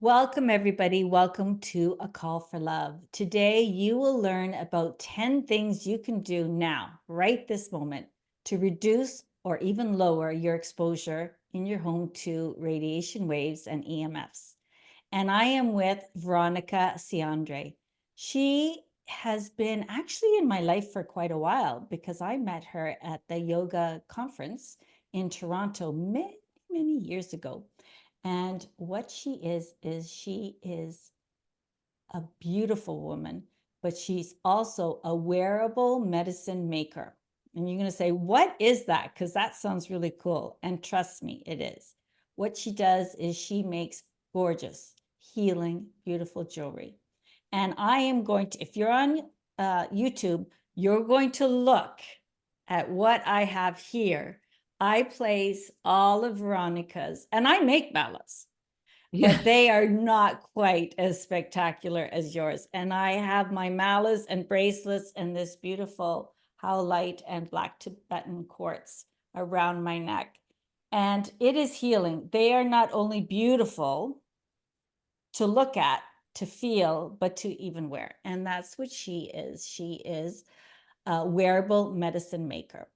Welcome, everybody. Welcome to A Call for Love. Today, you will learn about 10 things you can do now, right this moment, to reduce or even lower your exposure in your home to radiation waves and EMFs. And I am with Veronica Ciandre. She has been actually in my life for quite a while because I met her at the yoga conference in Toronto many, many years ago. And what she is a beautiful woman, but she's also a wearable medicine maker. And you're going to say, what is that? Because that sounds really cool. And trust me, it is. What she does is she makes gorgeous, healing, beautiful jewelry. And I am going to, if you're on YouTube, you're going to look at what I have here. I place all of Veronica's, and I make malas, but they are not quite as spectacular as yours. And I have my malas and bracelets and this beautiful howlite and black Tibetan quartz around my neck. And it is healing. They are not only beautiful to look at, to feel, but to even wear. And that's what she is. She is a wearable medicine maker.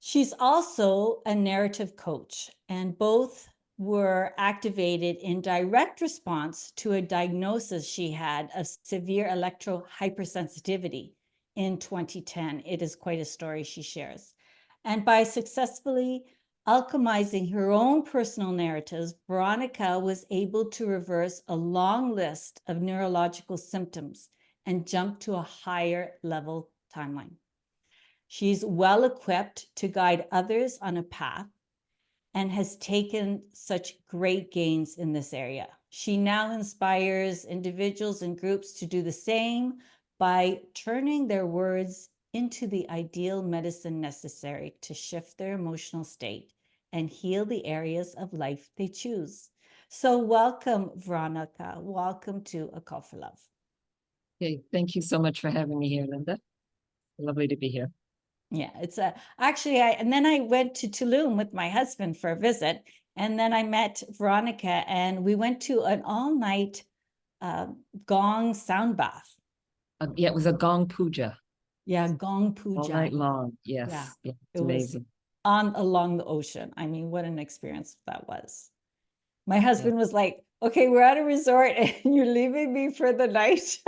She's also a narrative coach, and both were activated in direct response to a diagnosis she had of severe electro-hypersensitivity in 2010. It is quite a story she shares. And by successfully alchemizing her own personal narratives, Veronica was able to reverse a long list of neurological symptoms and jump to a higher level timeline. She's well equipped to guide others on a path and has taken such great gains in this area. She now inspires individuals and groups to do the same by turning their words into the ideal medicine necessary to shift their emotional state and heal the areas of life they choose. So welcome, Veronica. Welcome to A Call for Love. Okay, thank you so much for having me here, Linda. Lovely to be here. Yeah, it's actually, and then I went to Tulum with my husband for a visit, and then I met Veronica, and we went to an all-night gong sound bath. Yeah, it was a gong puja. Yeah, gong puja. All night long. Yes. Yeah, it's it amazing. was along the ocean. I mean, what an experience that was. My husband was like, okay, we're at a resort and you're leaving me for the night.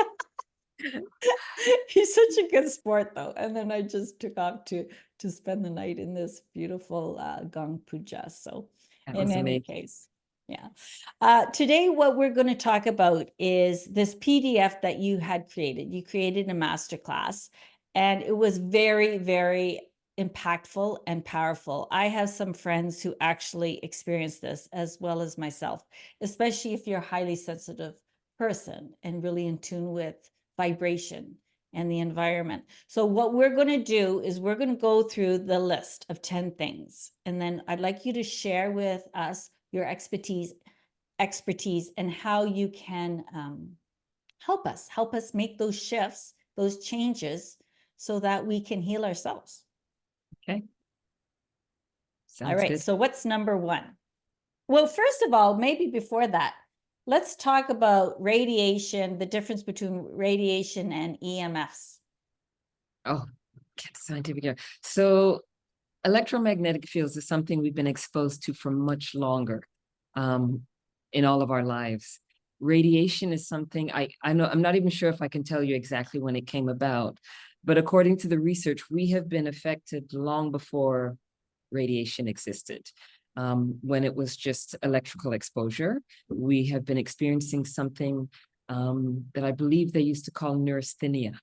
He's such a good sport, though. And then I just took off to spend the night in this beautiful gong puja. So in any case, yeah. Today, what we're going to talk about is this PDF that you had created. You created a masterclass, and it was very, very impactful and powerful. I have some friends who actually experienced this as well as myself, especially if you're a highly sensitive person and really in tune with vibration and the environment. So what we're going to do is we're going to go through the list of 10 things. And then I'd like you to share with us your expertise and how you can help us make those shifts, those changes, so that we can heal ourselves. Okay. All right. So what's number one? Well, first of all, maybe before that, let's talk about radiation, the difference between radiation and EMFs. Oh, get scientific here. So electromagnetic fields is something we've been exposed to for much longer in all of our lives. Radiation is something I know, I'm not even sure if I can tell you exactly when it came about, but according to the research, we have been affected long before radiation existed. When it was just electrical exposure, we have been experiencing something that I believe they used to call neurasthenia.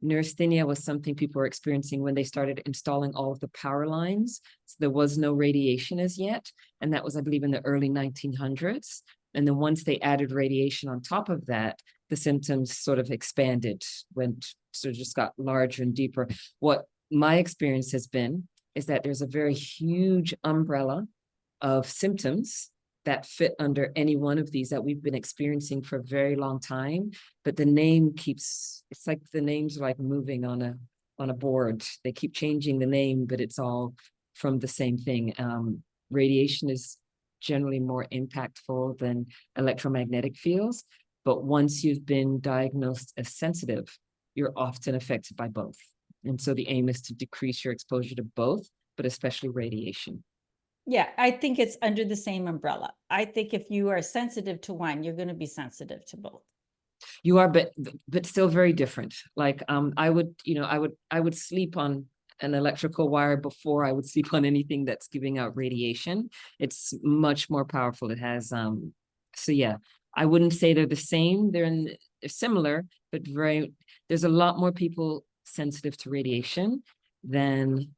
Neurasthenia was something people were experiencing when they started installing all of the power lines. So there was no radiation as yet. And that was, I believe, in the early 1900s. And then once they added radiation on top of that, the symptoms sort of expanded, just got larger and deeper. What my experience has been is that there's a very huge umbrella of symptoms that fit under any one of these that we've been experiencing for a very long time, but the name keeps, it's like the names are like moving on a board. They keep changing the name, but it's all from the same thing. Radiation is generally more impactful than electromagnetic fields. But once you've been diagnosed as sensitive, you're often affected by both. And so the aim is to decrease your exposure to both, but especially radiation. Yeah, I think it's under the same umbrella. I think if you are sensitive to one, you're going to be sensitive to both. You are, but still very different. Like I would, I would sleep on an electrical wire before I would sleep on anything that's giving out radiation. It's much more powerful. It has so yeah, I wouldn't say they're the same. They're similar, but there's a lot more people sensitive to radiation than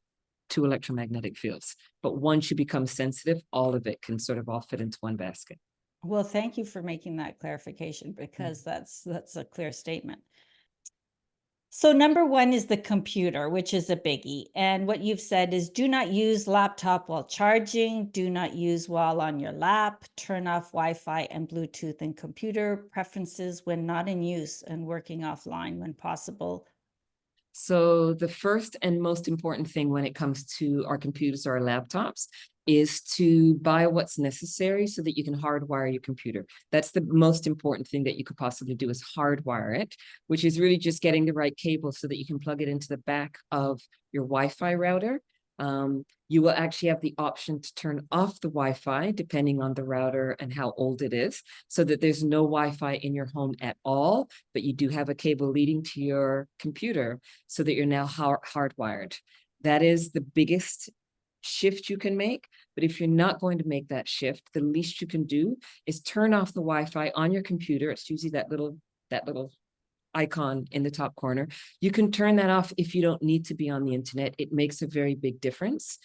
to electromagnetic fields. But once you become sensitive, all of it can sort of all fit into one basket. Well, thank you for making that clarification, because that's a clear statement. So number one is the computer, which is a biggie. And what you've said is do not use laptop while charging, do not use while on your lap, turn off Wi-Fi and Bluetooth and computer preferences when not in use, and working offline when possible. So the first and most important thing when it comes to our computers or our laptops is to buy what's necessary so that you can hardwire your computer. That's the most important thing that you could possibly do, is hardwire it, which is really just getting the right cable so that you can plug it into the back of your Wi-Fi router. You will actually have the option to turn off the Wi-Fi depending on the router and how old it is, so that there's no Wi-Fi in your home at all, but you do have a cable leading to your computer so that you're now hardwired. That is the biggest shift you can make. But if you're not going to make that shift, the least you can do is turn off the Wi-Fi on your computer. It's usually that little icon in the top corner. You can turn that off if you don't need to be on the internet. It makes a very big difference.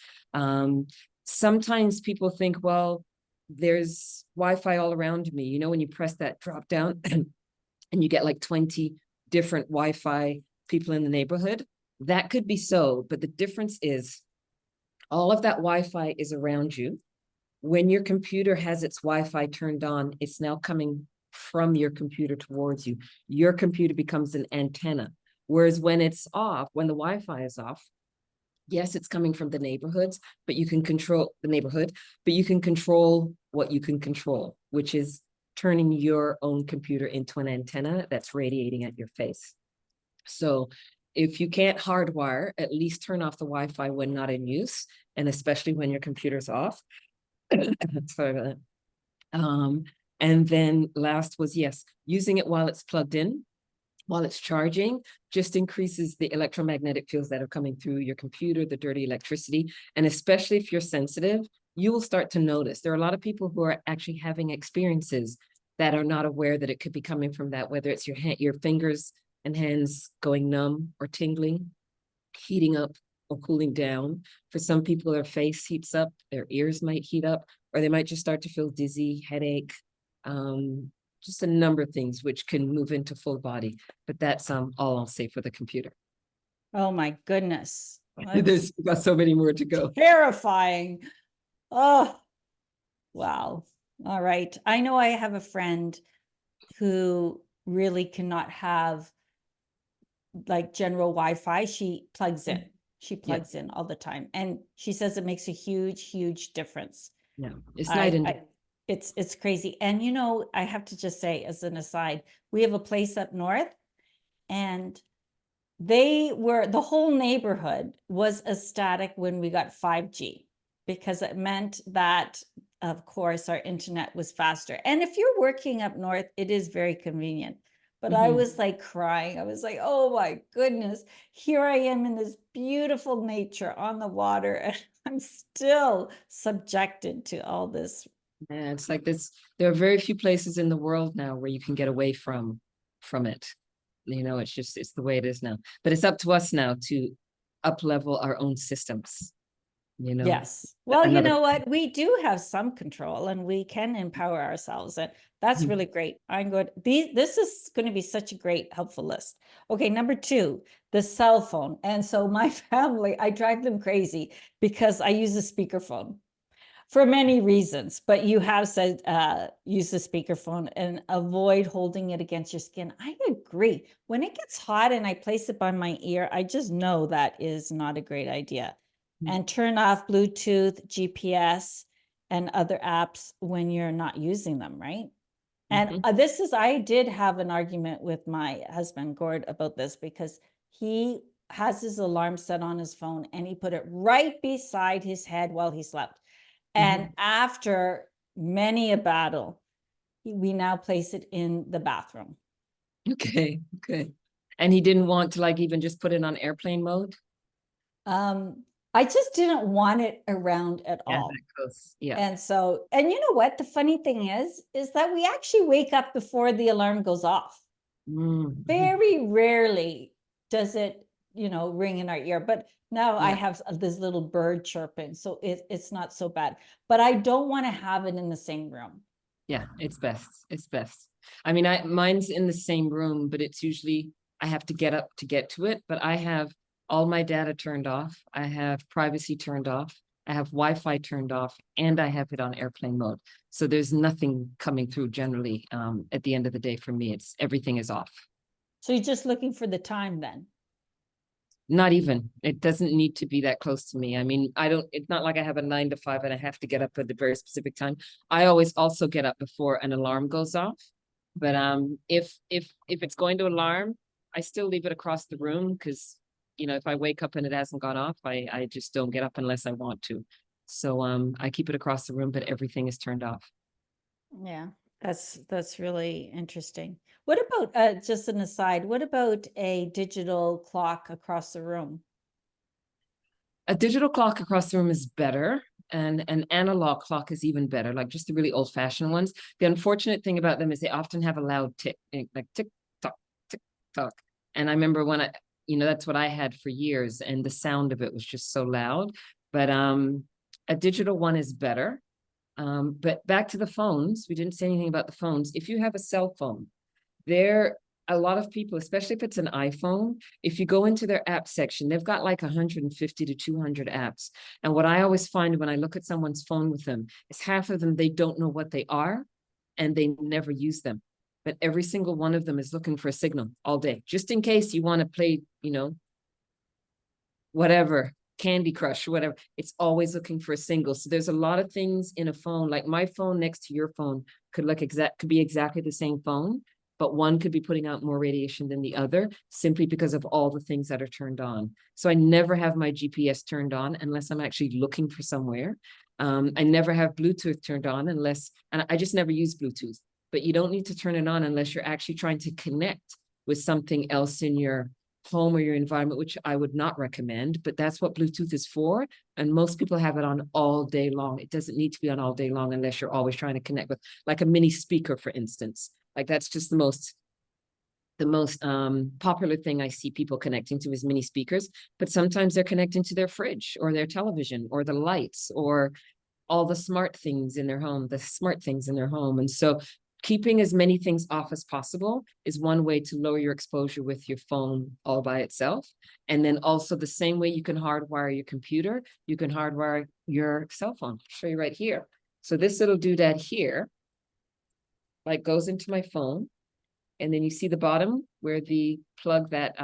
Sometimes people think, well, there's Wi-Fi all around me. You know, when you press that drop down and you get like 20 different Wi-Fi people in the neighborhood, that could be so. But the difference is all of that Wi-Fi is around you. When your computer has its Wi-Fi turned on, it's now coming from your computer towards you. Your computer becomes an antenna. Whereas when it's off, when the Wi-Fi is off, yes, it's coming from the neighborhoods, but you can control the neighborhood, but you can control what you can control, which is turning your own computer into an antenna that's radiating at your face. So if you can't hardwire, at least turn off the Wi-Fi when not in use, and especially when your computer's off. Sorry about that. And then last was, yes, using it while it's plugged in, while it's charging, just increases the electromagnetic fields that are coming through your computer, the dirty electricity. And especially if you're sensitive, you will start to notice. There are a lot of people who are actually having experiences that are not aware that it could be coming from that, whether it's your fingers and hands going numb or tingling, heating up or cooling down. For some people, their face heats up, their ears might heat up, or they might just start to feel dizzy, headache, just a number of things which can move into full body. But that's all I'll say for the computer. Oh my goodness. There's got so many more to go. Terrifying. Oh, wow. All right. I know I have a friend who really cannot have like general Wi-Fi. She plugs in. She plugs in all the time. And she says it makes a huge, huge difference. Yeah, it's night and day. It's crazy. And you know, I have to just say as an aside, we have a place up north, and the whole neighborhood was ecstatic when we got 5G, because it meant that, of course, our internet was faster. And if you're working up north, it is very convenient. But I was like crying. I was like, oh my goodness, here I am in this beautiful nature on the water, and I'm still subjected to all this. Yeah, it's like this. There are very few places in the world now where you can get away from it. You know, it's the way it is now. But it's up to us now to up level our own systems. You know. Yes. Well, you know what? We do have some control, and we can empower ourselves. And that's really great. I'm good. This is going to be such a great, helpful list. Okay, number 2, the cell phone. And so my family, I drive them crazy because I use a speakerphone for many reasons. But you have said use the speakerphone and avoid holding it against your skin. I agree. When it gets hot and I place it by my ear, I just know that is not a great idea. And turn off Bluetooth, GPS, and other apps when you're not using them, right? And Mhm. I did have an argument with my husband, Gord, about this because he has his alarm set on his phone and he put it right beside his head while he slept. And Mhm. after many a battle, we now place it in the bathroom. Okay, okay. And he didn't want to like even just put it on airplane mode? I just didn't want it around at Yeah, all. that goes. Yeah. And so, and you know what? The funny thing is that we actually wake up before the alarm goes off. Mhm. Very rarely does it, ring in our ear. But now I Yeah. have this little bird chirping, so it's not so bad. But I don't want to have it in the same room. Yeah, it's best. It's best. I mean, mine's in the same room, but it's usually I have to get up to get to it. But I have all my data turned off. I have privacy turned off. I have Wi-Fi turned off, and I have it on airplane mode. So there's nothing coming through generally. At the end of the day, for me, it's everything is off. So you're just looking for the time then. Not even. It doesn't need to be that close to me. I mean, I don't, it's not like I have a 9 to 5 and I have to get up at a very specific time. I always also get up before an alarm goes off. But if it's going to alarm, I still leave it across the room because if I wake up and it hasn't gone off, I just don't get up unless I want to. So I keep it across the room, but everything is turned off. Yeah, that's really interesting. What about just an aside, what about a digital clock across the room? A digital clock across the room is better, and an analog clock is even better, like just the really old-fashioned ones. The unfortunate thing about them is they often have a loud tick, like tick tock, tick tock. And I remember when that's what I had for years, and the sound of it was just so loud. But a digital one is better. But back to the phones, we didn't say anything about the phones. If you have a cell phone, there a lot of people, especially if it's an iPhone, if you go into their app section, they've got like 150 to 200 apps. And what I always find when I look at someone's phone with them is half of them, they don't know what they are and they never use them. But every single one of them is looking for a signal all day, just in case you want to play, whatever, Candy Crush, whatever. It's always looking for a single. So there's a lot of things in a phone, like my phone next to your phone could be exactly the same phone, but one could be putting out more radiation than the other simply because of all the things that are turned on. So I never have my GPS turned on unless I'm actually looking for somewhere. I never have Bluetooth turned on and I just never use Bluetooth, but you don't need to turn it on unless you're actually trying to connect with something else in your home or your environment, which I would not recommend, but that's what Bluetooth is for. And most people have it on all day long. It doesn't need to be on all day long unless you're always trying to connect with like a mini speaker, for instance. Like that's just the most popular thing I see people connecting to is mini speakers, but sometimes they're connecting to their fridge or their television or the lights or all the smart things in their home, the smart things in their home. And so keeping as many things off as possible is one way to lower your exposure with your phone all by itself. And then also the same way you can hardwire your computer, you can hardwire your cell phone. I'll show you right here. So this little doodad here, like goes into my phone. And then you see the bottom where the plug that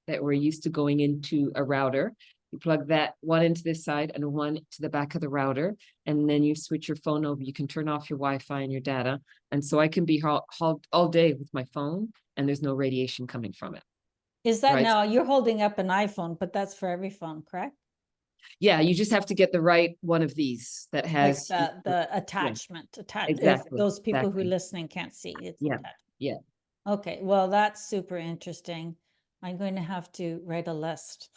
we're used to going into a router. You plug that one into this side and one to the back of the router, and then you switch your phone over. You can turn off your Wi-Fi and your data. And so I can be all day with my phone and there's no radiation coming from it. Is that Right? now you're holding up an iPhone, but that's for every phone, correct? Yeah, you just have to get the right one of these that Like has, the yeah, attachment, if exactly, those people who exactly. listening can't see, it's Yeah, attached. yeah. Okay, well, that's super interesting. I'm going to have to write a list.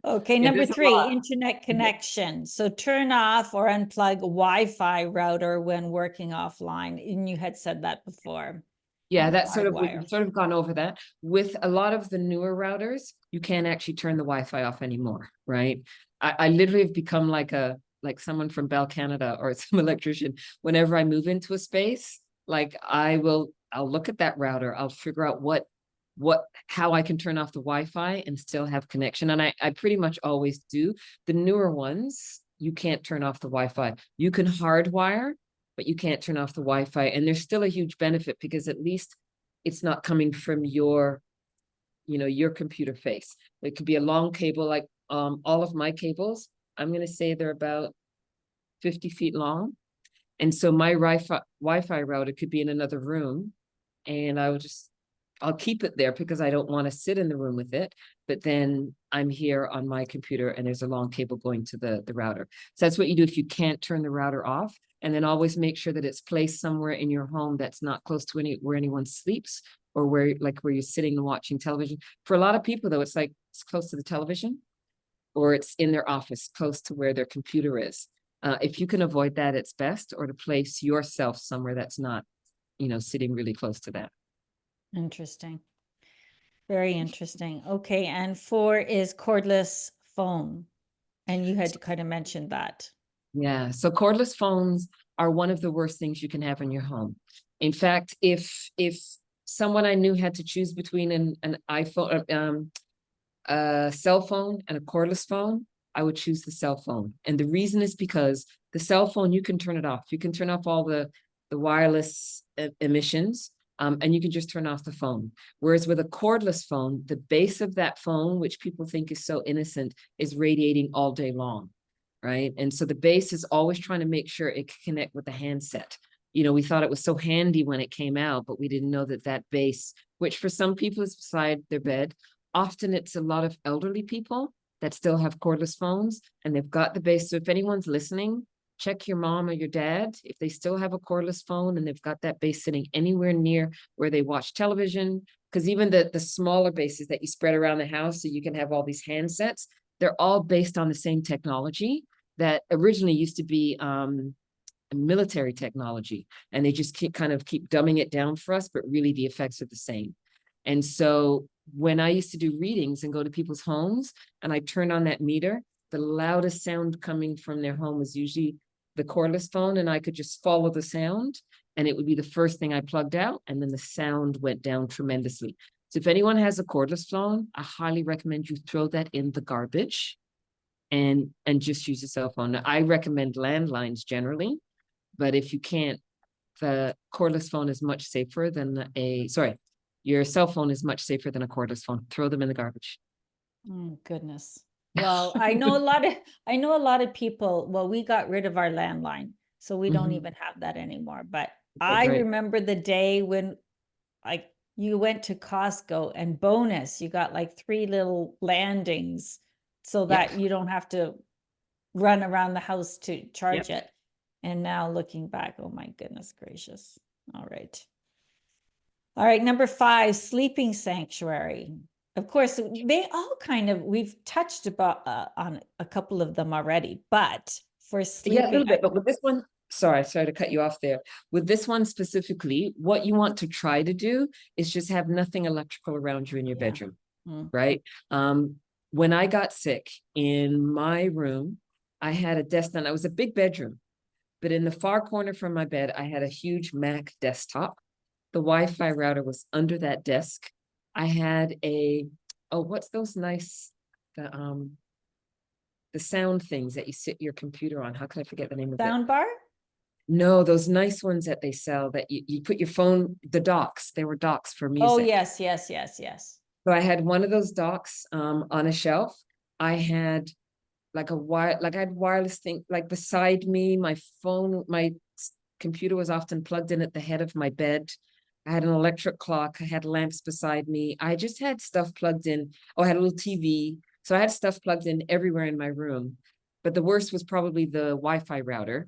Okay, Yeah, number there's a three, lot. internet connection. So turn off or unplug Wi-Fi router when working offline. And you had said that before. Yeah, And that's hardwire. we've sort of gone over that. With a lot of the newer routers, you can't actually turn the Wi-Fi off anymore, right? I literally have become like someone from Bell Canada or some electrician. Whenever I move into a space, like I'll look at that router, I'll figure out how I can turn off the Wi-Fi and still have connection. And I pretty much always do. The newer ones, you can't turn off the Wi-Fi. You can hardwire, but you can't turn off the Wi-Fi. And there's still a huge benefit because at least it's not coming from your computer face. It could be a long cable, like all of my cables, I'm going to say they're about 50 feet long. And so my Wi-Fi router could be in another room, and I'll keep it there because I don't want to sit in the room with it. But then I'm here on my computer and there's a long cable going to the router. So that's what you do if you can't turn the router off. And then always make sure that it's placed somewhere in your home that's not close to where anyone sleeps, or where you're sitting and watching television. For a lot of people though, it's like it's close to the television, or it's in their office close to where their computer is. If you can avoid that, it's best, or to place yourself somewhere that's not, sitting really close to that. Interesting. Very interesting. Okay. And 4 is cordless phone. And you had to kind of mention that. Yeah. So cordless phones are one of the worst things you can have in your home. In fact, if someone I knew had to choose between an iPhone, a cell phone and a cordless phone, I would choose the cell phone. And the reason is because the cell phone, you can turn it off. You can turn off all the wireless emissions, and you can just turn off the phone. Whereas with a cordless phone, the base of that phone, which people think is so innocent, is radiating all day long, right? And so the base is always trying to make sure it can connect with the handset. We thought it was so handy when it came out, but we didn't know that base, which for some people is beside their bed, often it's a lot of elderly people that still have cordless phones, and they've got the base. So if anyone's listening, check your mom or your dad if they still have a cordless phone and they've got that base sitting anywhere near where they watch television. Because even the smaller bases that you spread around the house so you can have all these handsets, they're all based on the same technology that originally used to be military technology, and they just keep dumbing it down for us, but really the effects are the same. And so when I used to do readings and go to people's homes and I turned on that meter, the loudest sound coming from their home was usually the cordless phone, and I could just follow the sound and it would be the first thing I plugged out, and then the sound went down tremendously. So if anyone has a cordless phone, I highly recommend you throw that in the garbage and just use a cell phone. Now, I recommend landlines generally, but if you can't, the cordless phone is much safer than your cell phone is much safer than a cordless phone. Throw them in the garbage. Oh, goodness. Well, I know a lot of people, well, we got rid of our landline, so we don't even have that anymore. But I remember the day when you went to Costco and bonus, you got like 3 little landings so that you don't have to run around the house to charge it. And now looking back, oh my goodness gracious. All right. All right, number 5, sleeping sanctuary. Of course, they all we've touched on a couple of them already, but for sleeping. Yeah, a little bit, but with this one, sorry to cut you off there. With this one specifically, what you want to try to do is just have nothing electrical around you in your bedroom, right? When I got sick in my room, I had a desk, and it was a big bedroom, but in the far corner from my bed, I had a huge Mac desktop. The Wi-Fi router was under that desk. I had what's those nice, the sound things that you sit your computer on. How can I forget the name of it? Sound bar? No, those nice ones that they sell that you put your phone, the docks. They were docks for music. Oh, yes. So I had one of those docks on a shelf. I had I had wireless thing beside me. My phone, my computer was often plugged in at the head of my bed. I had an electric clock. I had lamps beside me. I just had stuff plugged in. Oh, I had a little TV. So I had stuff plugged in everywhere in my room. But the worst was probably the Wi-Fi router.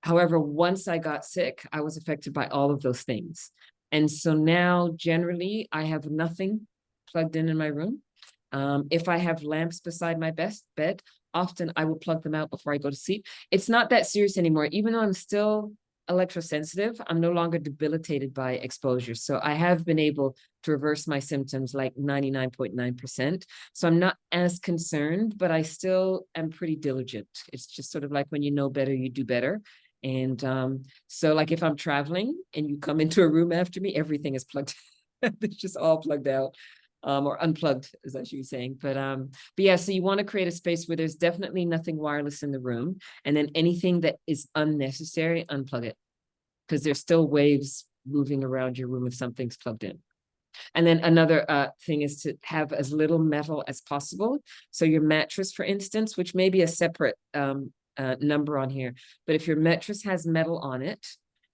However, once I got sick, I was affected by all of those things. And so now generally I have nothing plugged in my room. If I have lamps beside my bed, often I will plug them out before I go to sleep. It's not that serious anymore. Even though I'm still electrosensitive, I'm no longer debilitated by exposure. So I have been able to reverse my symptoms like 99.9%. So I'm not as concerned, but I still am pretty diligent. It's just sort of like when you know better, you do better. And so like if I'm traveling and you come into a room after me, everything is plugged. It's just all plugged out. Or unplugged, as I should be saying. But yeah, so you want to create a space where there's definitely nothing wireless in the room. And then anything that is unnecessary, unplug it. Because there's still waves moving around your room if something's plugged in. And then another thing is to have as little metal as possible. So your mattress, for instance, which may be a separate number on here, but if your mattress has metal on it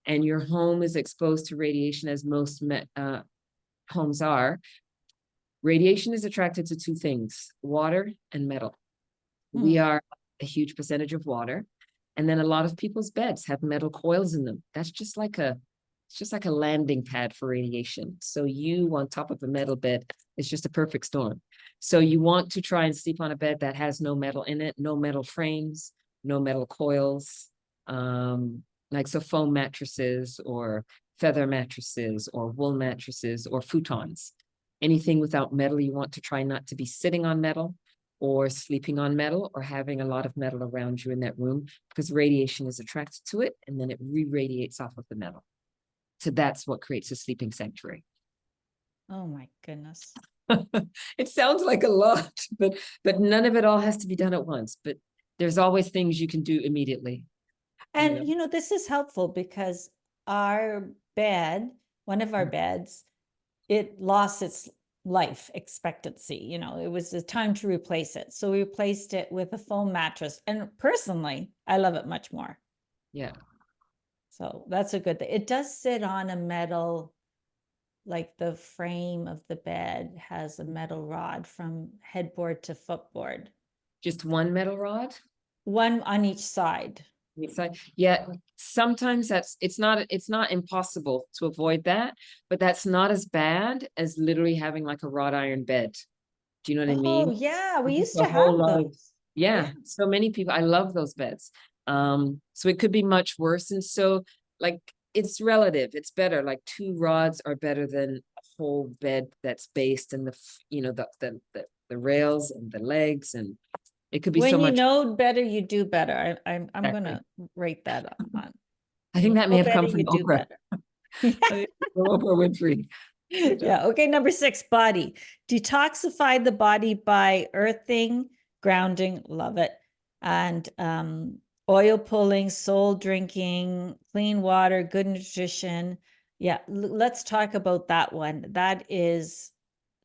and your home is exposed to radiation, as most homes are, radiation is attracted to two things: water and metal. We are a huge percentage of water. And then a lot of people's beds have metal coils in them. That's just like it's just like a landing pad for radiation. So you on top of a metal bed is just a perfect storm. So you want to try and sleep on a bed that has no metal in it, no metal frames, no metal coils, like so foam mattresses or feather mattresses or wool mattresses or futons. Anything without metal, you want to try not to be sitting on metal or sleeping on metal or having a lot of metal around you in that room, because radiation is attracted to it and then it re-radiates off of the metal. So that's what creates a sleeping sanctuary. Oh my goodness. It sounds like a lot, but none of it all has to be done at once. But there's always things you can do immediately. And this is helpful because our bed, one of our beds, it lost its life expectancy. It was the time to replace it. So we replaced it with a foam mattress. And personally, I love it much more. Yeah. So that's a good thing. It does sit on a metal, like the frame of the bed has a metal rod from headboard to footboard. Just one metal rod? One on each side. Yeah, sometimes it's not impossible to avoid that, but that's not as bad as literally having like a wrought iron bed. Do you know what I mean? Oh yeah, we used A to whole have lot those. yeah, so many people, I love those beds. So it could be much worse. And so like it's relative, it's better. Like two rods are better than a whole bed that's based in the rails and the legs, and it could be so When you much. know better, you do better. I'm Exactly. gonna rate that on. I think that may Know have better, come from you do Oprah. better. Oprah Winfrey. Yeah. Okay. Number 6, body. Detoxify the body by earthing, grounding, love it. And oil pulling, soul drinking, clean water, good nutrition. Yeah. Let's talk about that one. That is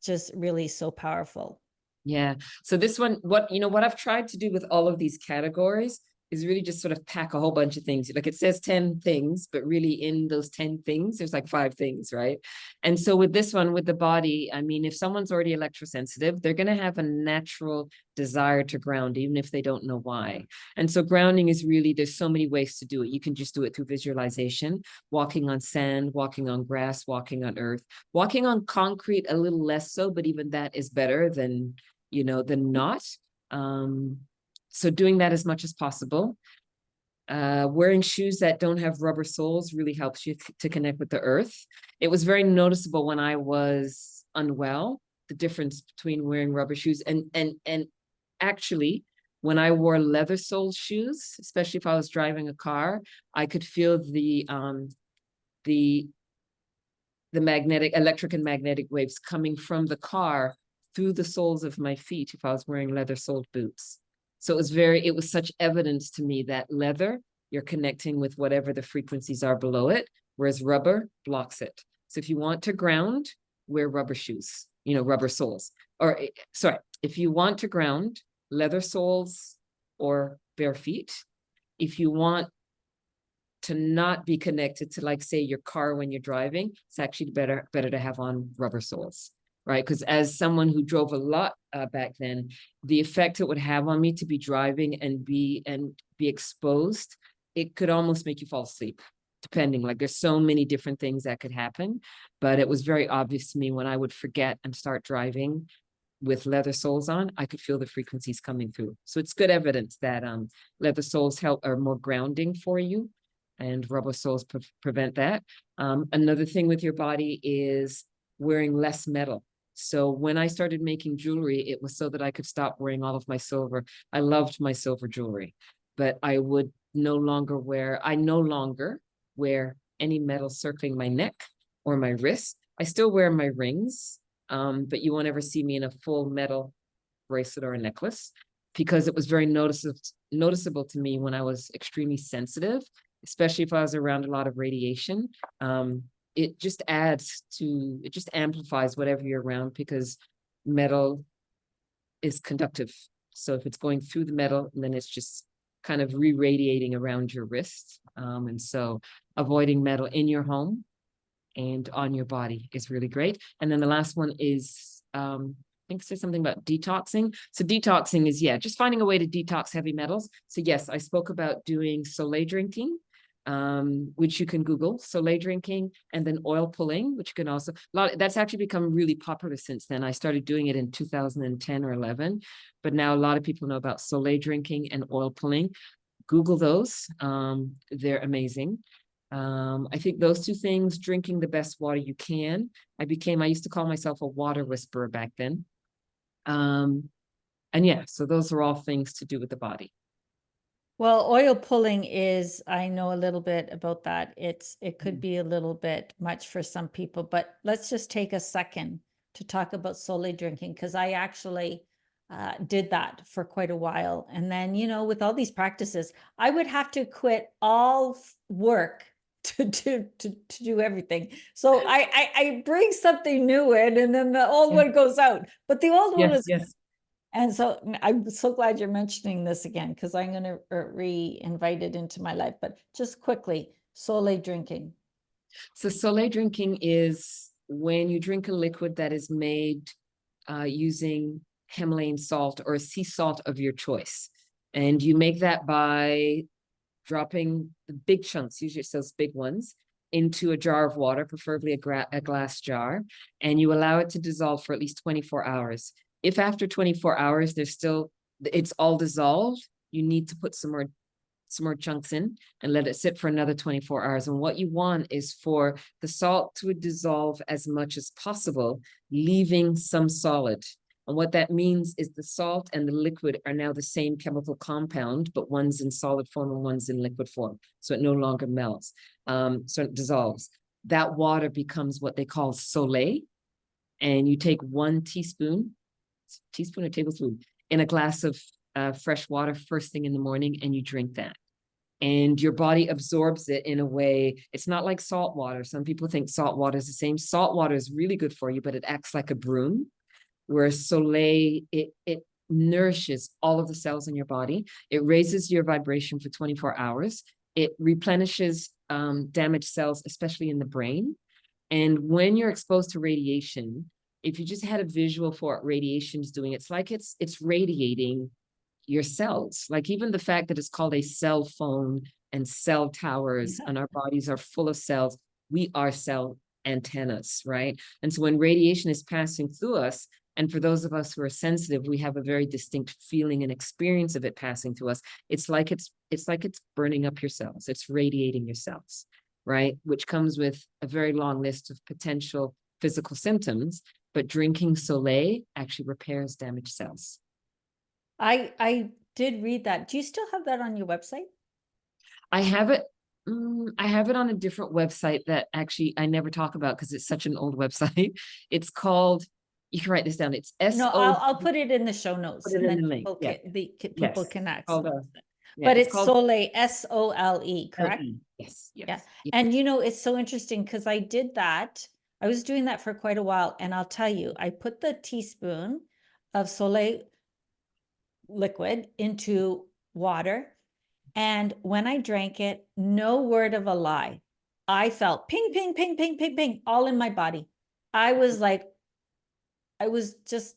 just really so powerful. Yeah. So this one, what I've tried to do with all of these categories is really just sort of pack a whole bunch of things. Like it says 10 things, but really in those 10 things, there's like 5 things, right? And so with this one, with the body, I mean, if someone's already electrosensitive, they're going to have a natural desire to ground, even if they don't know why. And so grounding is really, there's so many ways to do it. You can just do it through visualization, walking on sand, walking on grass, walking on earth, walking on concrete, a little less so, but even that is better than not. So doing that as much as possible. Wearing shoes that don't have rubber soles really helps you to connect with the earth. It was very noticeable when I was unwell, the difference between wearing rubber shoes and actually when I wore leather soled shoes, especially if I was driving a car, I could feel the electric and magnetic waves coming from the car through the soles of my feet if I was wearing leather soled boots. So it was such evidence to me that leather, you're connecting with whatever the frequencies are below it, whereas rubber blocks it. So if you want to ground, wear rubber shoes, rubber soles. Or sorry, if you want to ground, leather soles or bare feet. If you want to not be connected to, like, say, your car when you're driving, it's actually better to have on rubber soles, right? Because as someone who drove a lot back then, the effect it would have on me to be driving and be exposed, it could almost make you fall asleep, depending. Like there's so many different things that could happen, but it was very obvious to me when I would forget and start driving with leather soles on, I could feel the frequencies coming through. So it's good evidence that leather soles are more grounding for you, and rubber soles prevent that. Another thing with your body is wearing less metal. So when I started making jewelry, it was so that I could stop wearing all of my silver. I loved my silver jewelry, but I no longer wear any metal circling my neck or my wrist. I still wear my rings, but you won't ever see me in a full metal bracelet or a necklace, because it was very noticeable to me when I was extremely sensitive, especially if I was around a lot of radiation. it just it just amplifies whatever you're around, because metal is conductive. So if it's going through the metal, then it's just kind of re-radiating around your wrist. And so avoiding metal in your home and on your body is really great. And then the last one is, I think it says something about detoxing. So detoxing is, just finding a way to detox heavy metals. So yes, I spoke about doing Soleil drinking, which you can Google, Soleil drinking, and then oil pulling, which you can also, that's actually become really popular since then. I started doing it in 2010 or 11, but now a lot of people know about Soleil drinking and oil pulling. Google those. They're amazing. I think those two things, drinking the best water you can. I used to call myself a water whisperer back then. And so those are all things to do with the body. Well, oil pulling is, I know a little bit about that. It could be a little bit much for some people, but let's just take a second to talk about Soleil drinking, because I actually did that for quite a while. And then, with all these practices, I would have to quit all work to do everything. So I bring something new in, and then the old one goes out. But the old one is. And so I'm so glad you're mentioning this again, because I'm going to re-invite it into my life. But just quickly, Soleil drinking. So Soleil drinking is when you drink a liquid that is made using Himalayan salt or a sea salt of your choice. And you make that by dropping the big chunks, usually it's those big ones, into a jar of water, preferably a glass jar, and you allow it to dissolve for at least 24 hours. If after 24 hours, it's all dissolved, you need to put some more chunks in and let it sit for another 24 hours. And what you want is for the salt to dissolve as much as possible, leaving some solid. And what that means is the salt and the liquid are now the same chemical compound, but one's in solid form and one's in liquid form. So it no longer melts, so it dissolves. That water becomes what they call Soleil. And you take 1 teaspoon or tablespoon in a glass of fresh water first thing in the morning, and you drink that. And your body absorbs it in a way, it's not like salt water. Some people think salt water is the same. Salt water is really good for you, but it acts like a broom. Whereas Soleil, it nourishes all of the cells in your body. It raises your vibration for 24 hours. It replenishes damaged cells, especially in the brain. And when you're exposed to radiation, if you just had a visual for what radiation is doing, it's like it's radiating your cells. Like even the fact that it's called a cell phone and cell towers, and our bodies are full of cells. We are cell antennas, right? And so when radiation is passing through us, and for those of us who are sensitive, we have a very distinct feeling and experience of it passing through us. It's like it's burning up your cells. It's radiating your cells, right? Which comes with a very long list of potential physical symptoms. But drinking Soleil actually repairs damaged cells. I did read that. Do you still have that on your website? I have it. I have it on a different website that actually I never talk about because it's such an old website. It's called, you can write this down. It's No, I'll put it in the show notes. Put it in the link. People can access it. Yeah, but it's Soleil, SOLE, correct? L-E. Yes. Yeah. And it's so interesting because I did that. I was doing that for quite a while. And I'll tell you, I put the teaspoon of Soleil liquid into water. And when I drank it, no word of a lie, I felt ping, ping, ping, ping, ping, ping, all in my body. I was just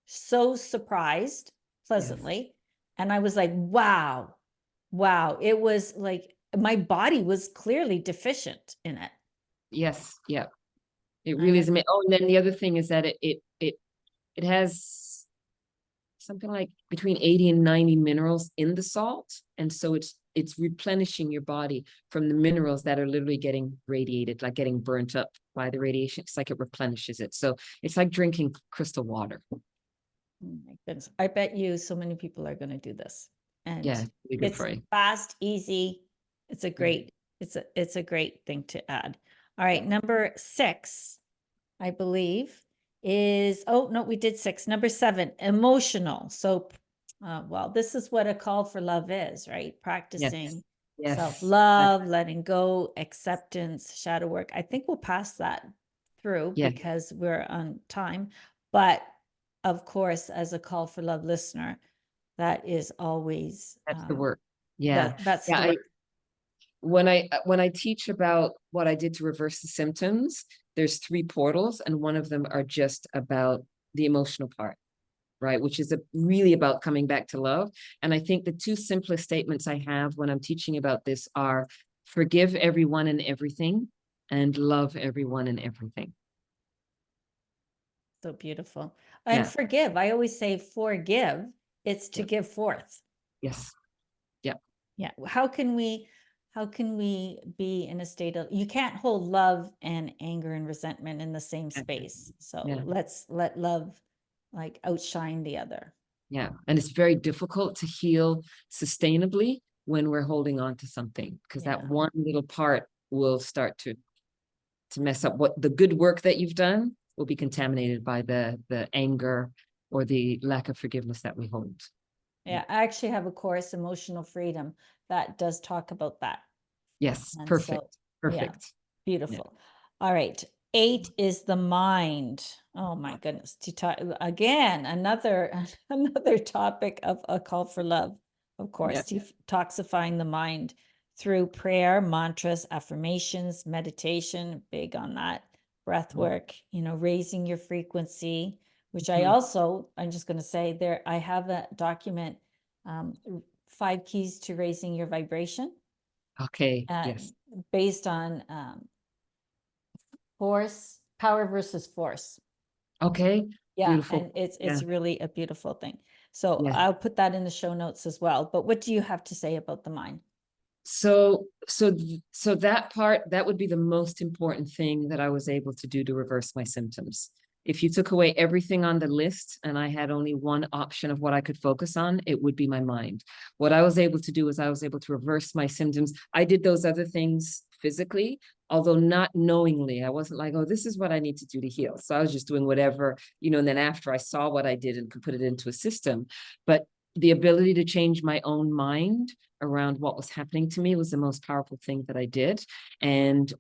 so surprised pleasantly. Yes. And I was like, wow. It was like my body was clearly deficient in it. Yes. Yeah. It really is amazing. Oh, and then the other thing is that it has something like between 80 and 90 minerals in the salt. And so it's replenishing your body from the minerals that are literally getting radiated, like getting burnt up by the radiation. It's like it replenishes it. So it's like drinking crystal water. Oh my goodness. I bet you so many people are going to do this. And it's fast, easy. It's a great, it's a great thing to add. All right. Number 6, I believe is, oh no, we did 6. Number 7, emotional. So, well, this is what a call for love is, right? Practicing Yes. Self-love, letting go, acceptance, shadow work. I think we'll pass that through Yeah. because we're on time. But of course, as a Call for Love listener, that is always That's the work. Yeah. that's Yeah. the work. When I teach about what I did to reverse the symptoms, there's 3 portals, and one of them are just about the emotional part, right? Which is really about coming back to love. And I think the 2 simplest statements I have when I'm teaching about this are forgive everyone and everything, and love everyone and everything. So beautiful. And Yeah. forgive. I always say forgive. It's to Yeah. give forth. Yes. Yeah. Yeah. How can we be in a state of, you can't hold love and anger and resentment in the same space. So Yeah. let's let love like outshine the other. Yeah. And it's very difficult to heal sustainably when we're holding on to something, because that Yeah. one little part will start to mess up what the good work that you've done will be contaminated by the anger or the lack of forgiveness that we hold. Yeah. I actually have a course, Emotional Freedom, that does talk about that. Yes. And so, Perfect. yeah, Perfect. Yeah. beautiful. All right. 8 is the mind. Oh my goodness. To talk again, another another topic of a call for love, of course, Yeah. detoxifying the mind through prayer, mantras, affirmations, meditation, big on that, breath work, raising your frequency, which Mhm. I'm just going to say there, I have a document, 5 keys to raising your vibration, Okay. Yes. based on power versus force. Okay. Yeah, Beautiful. and it's Yeah. it's really a beautiful thing. So Yeah. I'll put that in the show notes as well. But what do you have to say about the mind? So that part, that would be the most important thing that I was able to do to reverse my symptoms. If you took away everything on the list and I had only one option of what I could focus on, it would be my mind. What I was able to do is I was able to reverse my symptoms. I did those other things physically, although not knowingly. I wasn't like, oh, this is what I need to do to heal. So I was just doing whatever, and then after I saw what I did and could put it into a system. But the ability to change my own mind around what was happening to me was the most powerful thing that I did. And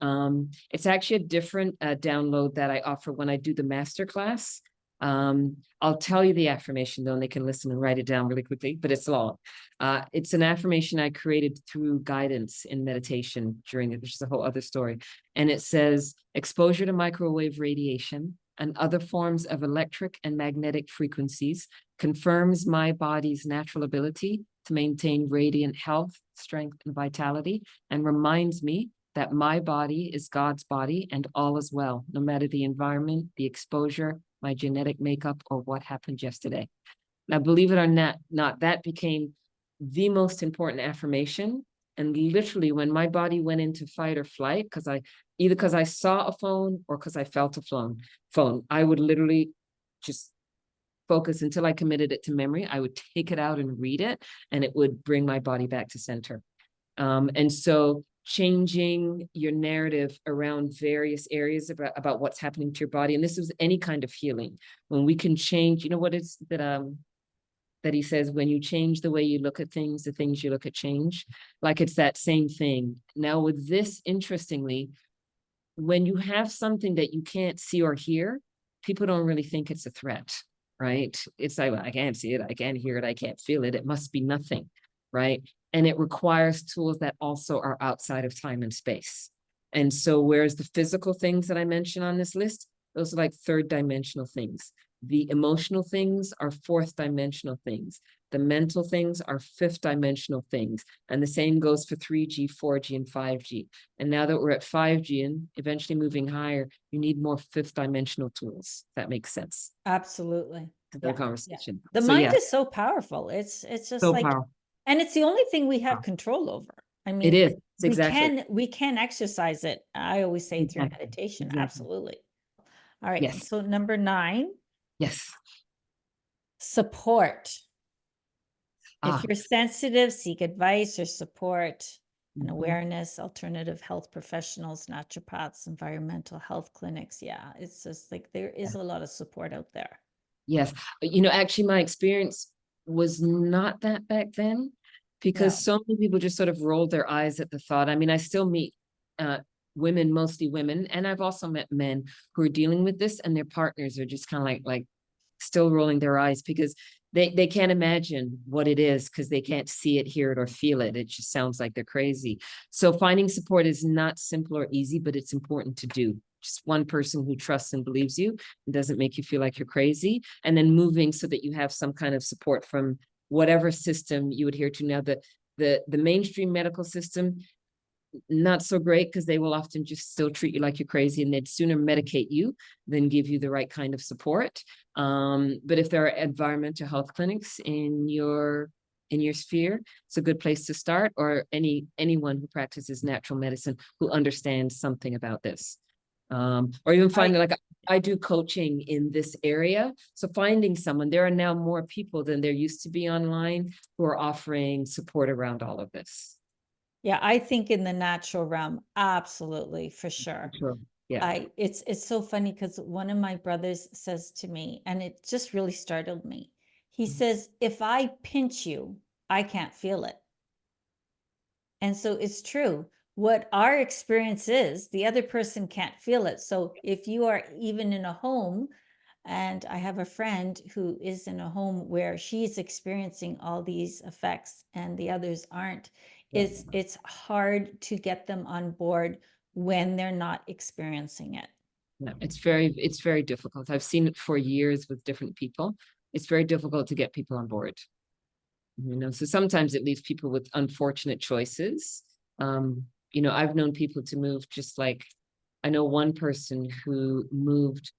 it's actually a different download that I offer when I do the masterclass. I'll tell you the affirmation though, and they can listen and write it down really quickly, but it's long. It's an affirmation I created through guidance in meditation during it, which is a whole other story. And it says, exposure to microwave radiation and other forms of electric and magnetic frequencies confirms my body's natural ability to maintain radiant health, strength, and vitality, and reminds me that my body is God's body and all is well, no matter the environment, the exposure, my genetic makeup, or what happened yesterday. Now, believe it or not, that became the most important affirmation. And literally, when my body went into fight or flight, because I saw a phone or because I felt a phone, I would literally just focus until I committed it to memory. I would take it out and read it, and it would bring my body back to center. And so changing your narrative around various areas about what's happening to your body. And this is any kind of healing. When we can change, what it's that he says, when you change the way you look at things, the things you look at change. Like it's that same thing. Now with this, interestingly, when you have something that you can't see or hear, people don't really think it's a threat, right? It's like, well, I can't see it, I can't hear it, I can't feel it. It must be nothing, right? And it requires tools that also are outside of time and space. And so, whereas the physical things that I mentioned on this list, those are like third dimensional things. The emotional things are fourth dimensional things. The mental things are fifth dimensional things. And the same goes for 3G, 4G, and 5G. And now that we're at 5G and eventually moving higher, you need more fifth dimensional tools. If that makes sense. Absolutely. To the Yeah. conversation. The So mind yeah, is so powerful. It's just so like, powerful. and it's the only thing we have control over. I It mean, is. It's we exactly. can exercise it. I always say through Exactly. meditation. Exactly. Absolutely. All right. Yes. So number 9, Yes. support. If Ah. you're sensitive, seek advice or support and Mhm. awareness, alternative health professionals, naturopaths, environmental health clinics. Yeah, it's just like there is a lot of support out there. Yes. Actually, my experience was not that back then. because Yeah. so many people just sort of roll their eyes at the thought. I mean, I still meet uh, women, mostly women, and I've also met men who are dealing with this, and their partners are just kind of like still rolling their eyes because they can't imagine what it is because they can't see it, hear it, or feel it. It just sounds like they're crazy. So finding support is not simple or easy, but it's important to do. Just one person who trusts and believes you and doesn't make you feel like you're crazy, and then moving so that you have some kind of support from whatever system you adhere to. Now, the mainstream medical system, not so great because they will often just still treat you like you're crazy, and they'd sooner medicate you than give you the right kind of support. But if there are environmental health clinics in your sphere, it's a good place to start, or anyone who practices natural medicine who understands something about this. Or even finding, like, I do coaching in this area. So finding someone, there are now more people than there used to be online who are offering support around all of this. Yeah, I think in the natural realm, absolutely, for sure. Sure. Yeah. It's so funny because one of my brothers says to me, and it just really startled me. He says, if I pinch you, I can't feel it. And so it's true. What our experience is, the other person can't feel it. So if you are even in a home, and I have a friend who is in a home where she's experiencing all these effects and the others aren't, it's hard to get them on board when they're not experiencing it. Yeah, it's very difficult. I've seen it for years with different people. It's very difficult to get people on board. So sometimes it leaves people with unfortunate choices. I've known people to move, just like I know one person who moved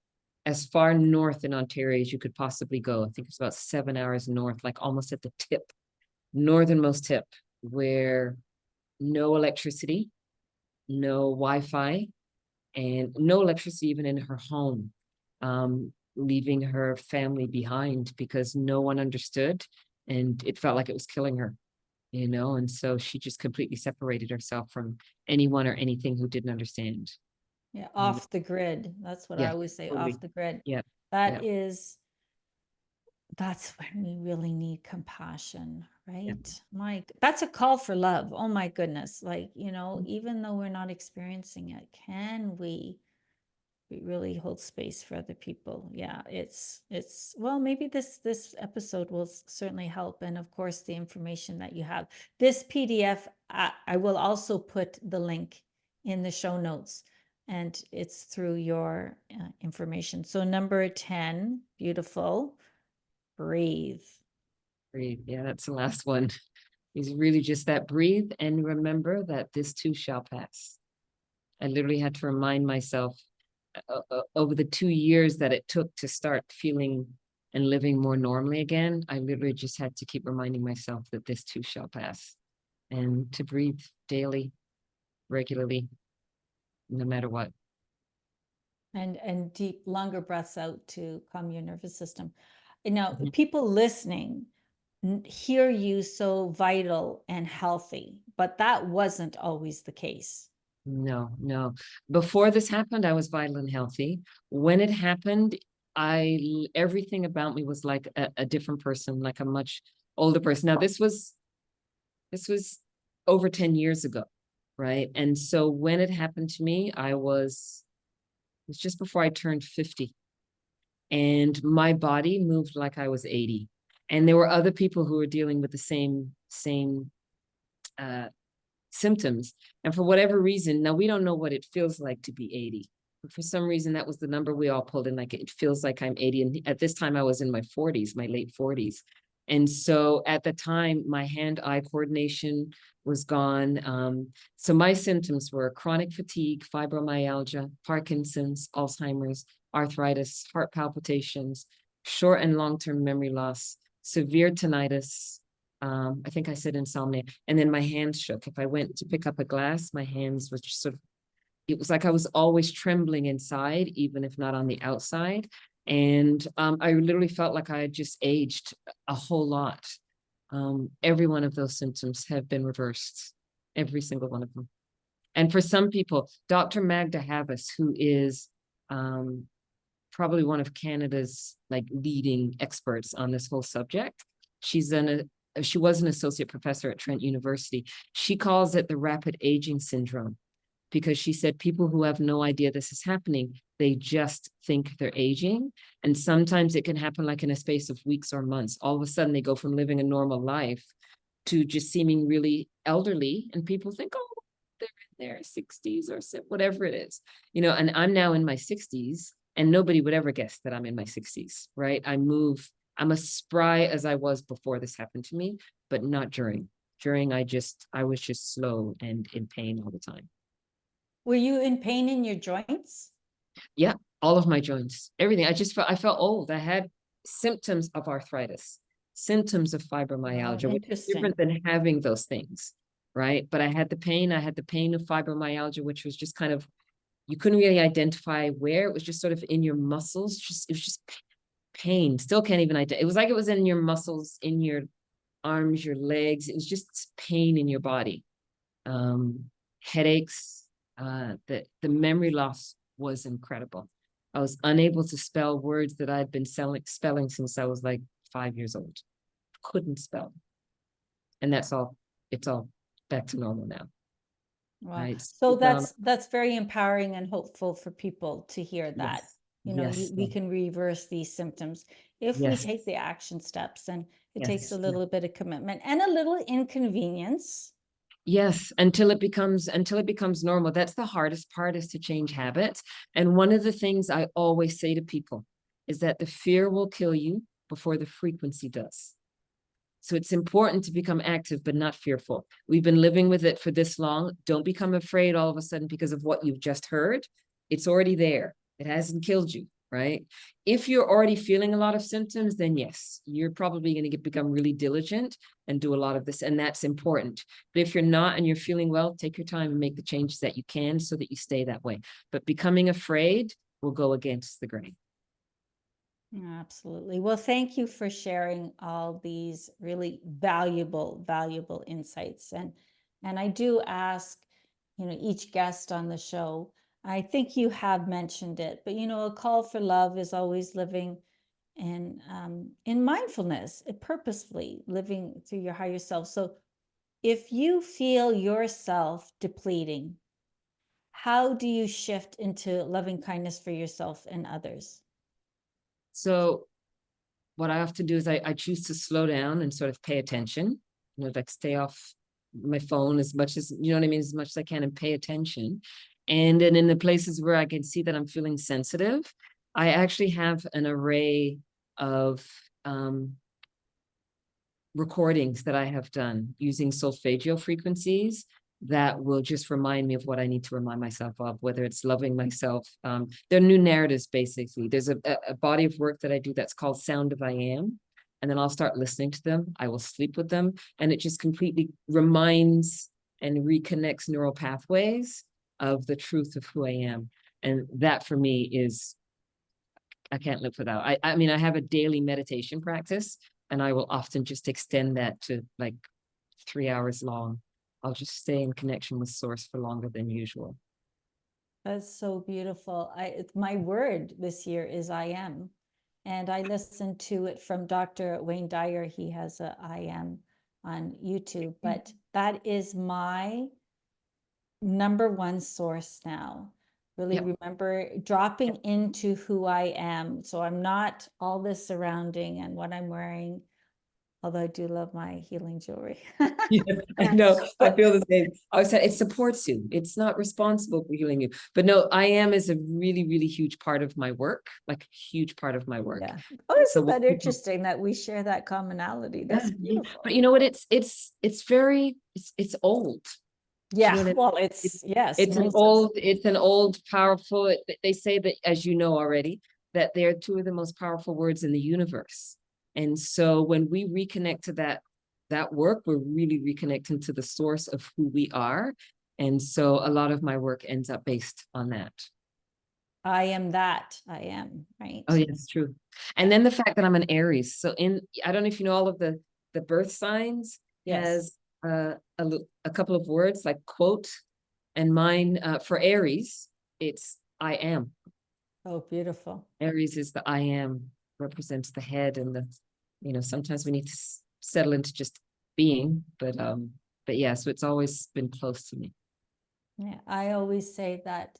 as far north in Ontario as you could possibly go. I think it's about 7 hours north, like almost at the tip, northernmost tip, where no electricity, no Wi-Fi, and no electricity even in her home, leaving her family behind because no one understood, and it felt like it was killing her, and so she just completely separated herself from anyone or anything who didn't understand. Yeah, off the grid. That's what I Yeah, always say, totally. off the grid. Yeah, yeah, That is, that's when we really need compassion, yeah. right? That's a call for love. Oh my goodness. Like, Mm-hmm. even though we're not experiencing it, can we really hold space for other people? Yeah, well, maybe this episode will certainly help. And of course, the information that you have. This PDF, I will also put the link in the show notes, and it's through your information. So number 10, beautiful. Breathe. Breathe. Yeah, that's the last one. Is really just that: breathe and remember that this too shall pass. I literally had to remind myself over the 2 years that it took to start feeling and living more normally again. I literally just had to keep reminding myself that this too shall pass, and to breathe daily, regularly, no matter what. And deep, longer breaths out to calm your nervous system. Now, Mhm. people listening hear you so vital and healthy, but that wasn't always the case. No, no. Before this happened, I was vital and healthy. When it happened, everything about me was like a different person, like a much older person. Now, this was over 10 years ago, right? And so when it happened to me, it was just before I turned 50, and my body moved like I was 80. And there were other people who were dealing with the same uh, symptoms. And for whatever reason, now we don't know what it feels like to be 80. But for some reason, that was the number we all pulled in. Like, it feels like I'm 80. And at this time, I was in my 40s, my late 40s. And so at the time, my hand-eye coordination was gone. So my symptoms were chronic fatigue, fibromyalgia, Parkinson's, Alzheimer's, arthritis, heart palpitations, short and long-term memory loss, severe tinnitus. I think I said insomnia, and then my hands shook. If I went to pick up a glass, my hands was just sort of, it was like I was always trembling inside, even if not on the outside. And I literally felt like I had just aged a whole lot. Every one of those symptoms have been reversed, every single one of them. And for some people, Dr. Magda Havas, who is probably one of Canada's like leading experts on this whole subject, she's she was an associate professor at Trent University. She calls it the rapid aging syndrome, because she said people who have no idea this is happening, they just think they're aging. And sometimes it can happen like in a space of weeks or months. All of a sudden they go from living a normal life to just seeming really elderly, and people think, oh, they're in their 60s or whatever it is, you know. And I'm now in my 60s, and nobody would ever guess that I'm in my 60s, right? I'm as spry as I was before this happened to me, but not during. During, I was just slow and in pain all the time. Were you in pain in your joints? Yeah, all of my joints, everything. I felt old. I had symptoms of arthritis, symptoms of Oh, fibromyalgia, which is interesting. different than having those things, right? But I had the pain. I had the pain of fibromyalgia, which was just kind of, you couldn't really identify where. It was just sort of in your muscles. It was just pain. Still can't even identify. It was like it was in your muscles, in your arms, your legs. It was just pain in your body. Headaches. The memory loss was incredible. I was unable to spell words that I'd been spelling since I was like 5 years old. Couldn't spell. And that's all, it's all back to normal now. Wow. Right. So that's very empowering and hopeful for people to hear that. Yes. You know, Yes. we can reverse these symptoms if we Yes. take the action steps, and it takes Yes. a little bit of commitment and a little inconvenience. Yes, until it becomes normal. That's the hardest part, is to change habits. And one of the things I always say to people is that the fear will kill you before the frequency does. So it's important to become active, but not fearful. We've been living with it for this long. Don't become afraid all of a sudden because of what you've just heard. It's already there. It hasn't killed you, right? If you're already feeling a lot of symptoms, then yes, you're probably going to become really diligent and do a lot of this, and that's important. But if you're not and you're feeling well, take your time and make the changes that you can so that you stay that way. But becoming afraid will go against the grain. Absolutely. Well, thank you for sharing all these really valuable insights. And I do ask, you know, each guest on the show, I think you have mentioned it, but you know, a call for love is always living in mindfulness, purposefully living through your higher self. So if you feel yourself depleting, how do you shift into loving kindness for yourself and others? So what I often do is I choose to slow down and sort of pay attention, you know, like stay off my phone as much as, you know what I mean, as much as I can, and pay attention. And then in the places where I can see that I'm feeling sensitive, I actually have an array of recordings that I have done using solfeggio frequencies that will just remind me of what I need to remind myself of, whether it's loving myself. They're new narratives, basically. There's a body of work that I do that's called Sound of I Am. And then I'll start listening to them. I will sleep with them. And it just completely reminds and reconnects neural pathways of the truth of who I am. And that for me is, I can't live without. I mean, I have a daily meditation practice, and I will often just extend that to like 3 hours long. I'll just stay in connection with source for longer than usual. That's so beautiful. My word this year is I am. And I listened to it from Dr. Wayne Dyer. He has a I am on YouTube, but that is my number one source now. Really Yep. remember dropping into who I am. So I'm not all this surrounding and what I'm wearing, although I do love my healing jewelry. Yeah, I know. I But feel the same. I said it supports you. It's not responsible for healing you. But no, I am is a really, really huge part of my work, like huge part of my work. yeah. Oh, And so isn't what that people, interesting that we share that commonality? yeah, That's yeah. beautiful. But you know what? It's very, it's old. Do you know Yeah, what I mean? well, It's it's yes, it's an old, powerful. They say that, as you know already, that they're two of the most powerful words in the universe. And so when we reconnect to that work, we're really reconnecting to the source of who we are. And so a lot of my work ends up based on that. I am that. I am, right? Oh, yeah, it's true. And Yeah. then the fact that I'm an Aries. So I don't know if you know, all of the birth signs Yes. has a couple of words like quote, and mine for Aries, it's I am. Oh, beautiful. Aries is the I am, represents the head, and the, you know, sometimes we need to settle into just being, but yeah, so it's always been close to me. Yeah, I always say that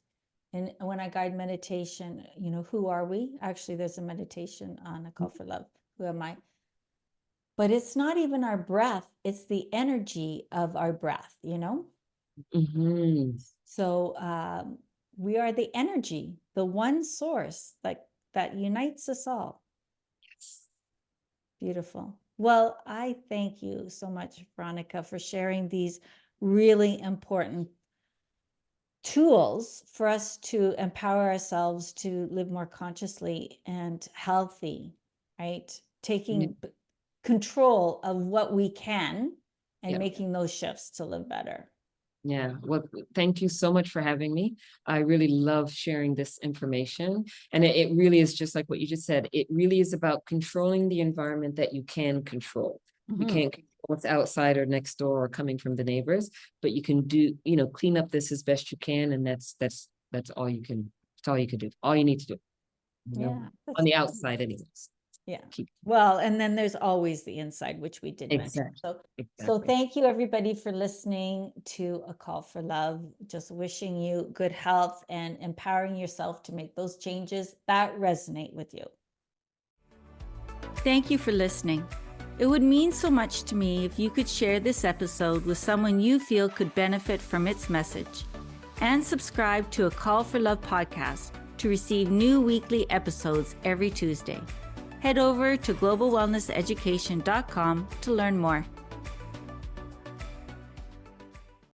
when I guide meditation, who are we? Actually, there's a meditation on A Call for Love. Who am I? But it's not even our breath, it's the energy of our breath, Mm-hmm. So we are the energy, the one source that unites us all. Yes. Beautiful. Well, I thank you so much, Veronica, for sharing these really important tools for us to empower ourselves to live more consciously and healthy, right? Taking control of what we can and Yeah. making those shifts to live better. Yeah. Well, thank you so much for having me. I really love sharing this information. And it really is just like what you just said. It really is about controlling the environment that you can control. You can't control what's outside or next door or coming from the neighbors, but you can do, clean up this as best you can. And that's all you can, that's all you can do. All you need to do. Yeah. On the outside anyways. Yeah. Well, and then there's always the inside, which we did mention. So thank you everybody for listening to A Call for Love. Just wishing you good health and empowering yourself to make those changes that resonate with you. Thank you for listening. It would mean so much to me if you could share this episode with someone you feel could benefit from its message. And subscribe to A Call for Love podcast to receive new weekly episodes every Tuesday. Head over to globalwellnesseducation.com to learn more.